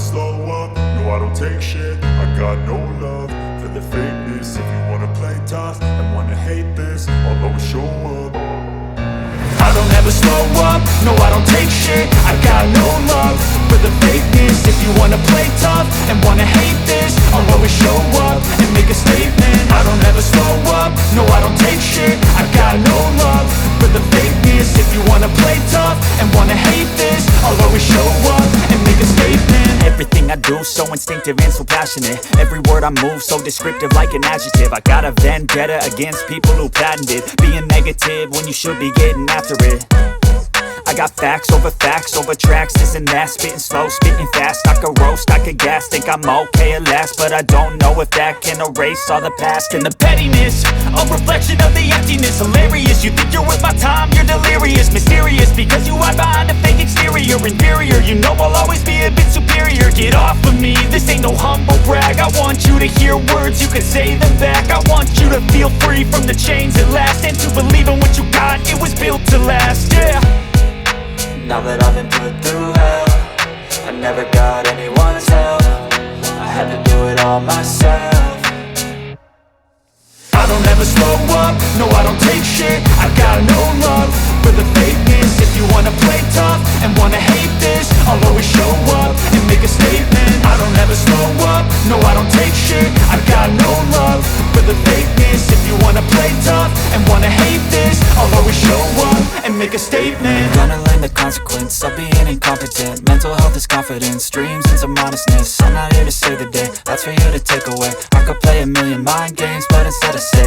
slow up, no I don't take shit. I got no love for the fakeness. If you wanna play tough and wanna hate this, I'll always show up. I don't ever slow up, no I don't take shit. I got no love for the fakeness. If you wanna play tough and wanna hate this, I'll always show up and make a statement. I don't ever slow up, no I don't take shit. I got no love for the fakeness. If you wanna play tough and wanna hate this, I'll always show up and make a statement. Everything I do so instinctive and so passionate. Every word I move so descriptive like an adjective. I got a vendetta against people who patented being negative when you should be getting after it. I got facts over tracks, this and that. Spitting slow, spitting fast, I could roast, I could gas. Think I'm okay at last, but I don't know if that can erase all the past. And the pettiness, a reflection of the emptiness. Hilarious, you think you're worth my time, you're delirious. Mysterious, because you hide behind a fake exterior. Inferior, you know I'll always be a bit superior. Get off of me, this ain't no humble brag. I want you to hear words, you can say them back. I want you to feel free from the chains at last, and to believe in what you got, it was built to last, yeah. Now that I've been put through hell, I never got anyone's help. I had to do it all myself. I don't ever slow up, no I don't take shit. I got no love for the fakeness. If you wanna play tough and wanna hate this, I'll always show up and make a statement. I don't ever slow up, no I don't take shit. I got no love for the fakeness. If you wanna play tough and wanna hate this, I'll always show up and make a statement. Gonna learn the consequence of being incompetent. Mental health is confidence, dreams and some honestness. I'm not here to save the day, that's for you to take away. I could play a million mind games, but instead I say